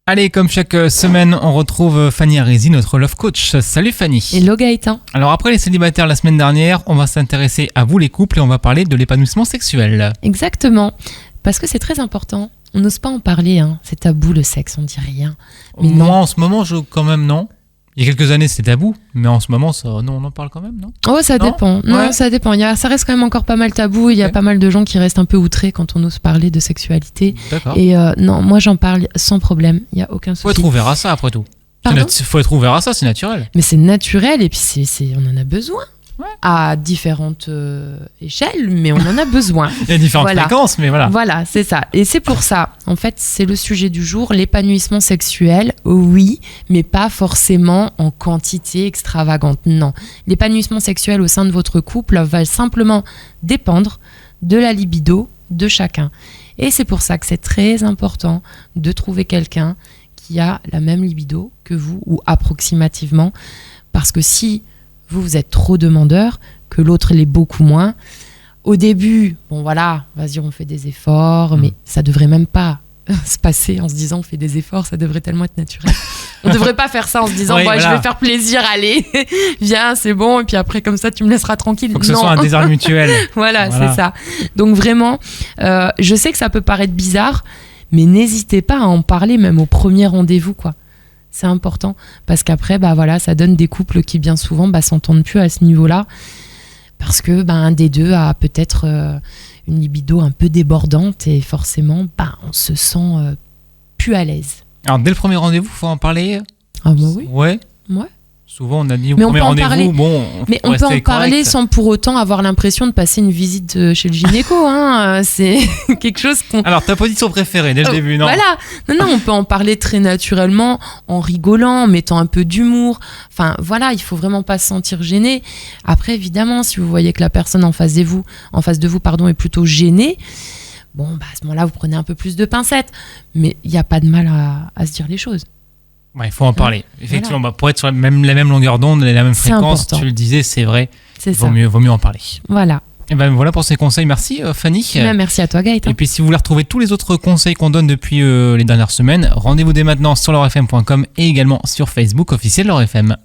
Allez, comme chaque semaine, on retrouve Fanny Arési, notre Love Coach. Salut Fanny. Hello Gaëtan. Alors après les célibataires la semaine dernière, on va s'intéresser à vous les couples et on va parler de l'épanouissement sexuel. Exactement, parce que c'est très important. On n'ose pas en parler, hein. C'est tabou le sexe, on dit rien. Mais Moi non. en ce moment, quand même non. Il y a quelques années c'était tabou, mais en ce moment, non, on en parle quand même, non? Oh, ça Non dépend. Non, Ouais. ça dépend. Ça reste quand même encore pas mal tabou. Il y a Ok. pas mal de gens qui restent un peu outrés quand on ose parler de sexualité. D'accord. Et non, moi j'en parle sans problème. Il y a aucun Faut souci. être ouvert à ça après tout. Pardon Faut être ouvert à ça, c'est naturel. Mais c'est naturel et puis on en a besoin. Ouais. À différentes échelles, mais on en a besoin. Il y a différentes Voilà. fréquences, mais voilà. Voilà, c'est ça. Et c'est pour ça, en fait, c'est le sujet du jour, l'épanouissement sexuel, oui, mais pas forcément en quantité extravagante, non. L'épanouissement sexuel au sein de votre couple va simplement dépendre de la libido de chacun. Et c'est pour ça que c'est très important de trouver quelqu'un qui a la même libido que vous, ou approximativement, parce que si vous êtes trop demandeur, que l'autre l'est beaucoup moins. Au début, bon voilà, vas-y, on fait des efforts, mais ça devrait même pas se passer en se disant on fait des efforts, ça devrait tellement être naturel. On devrait pas faire ça en se disant Oui, je voilà. vais faire plaisir, allez, viens, c'est bon, et puis après comme ça tu me laisseras tranquille. Faut que ce Non. soit un désir mutuel. Voilà, Voilà. c'est ça. Donc vraiment, je sais que ça peut paraître bizarre, mais n'hésitez pas à en parler même au premier rendez-vous, quoi. C'est important parce qu'après, bah voilà, ça donne des couples qui bien souvent s'entendent plus à ce niveau-là parce que un des deux a peut-être une libido un peu débordante et forcément, on se sent plus à l'aise. Alors dès le premier rendez-vous, faut en parler. Ah bah oui. Ouais. Ouais. Souvent on a dit au Mais on premier peut en rendez-vous, parler. bon, Mais faut on peut en rester parler correct. sans pour autant avoir l'impression de passer une visite chez le gynéco. Hein. C'est quelque chose qu'on... Alors ta position préférée dès le début, non? Voilà. Non, on peut en parler très naturellement, en rigolant, en mettant un peu d'humour. Enfin, voilà, il faut vraiment pas se sentir gêné. Après, évidemment, si vous voyez que la personne en face de vous, est plutôt gênée, à ce moment-là, vous prenez un peu plus de pincettes. Mais il n'y a pas de mal à se dire les choses. Ouais, il faut en parler. Effectivement, pour être sur la même longueur d'onde, la même C'est fréquence, important. tu le disais, c'est vrai. C'est Vaut ça. mieux en parler. Voilà. Et ben voilà pour ces conseils. Merci Fanny. Merci à toi, Gaëtan. Et puis si vous voulez retrouver tous les autres conseils qu'on donne depuis les dernières semaines, rendez-vous dès maintenant sur laurefm.com et également sur Facebook officiel Laure FM.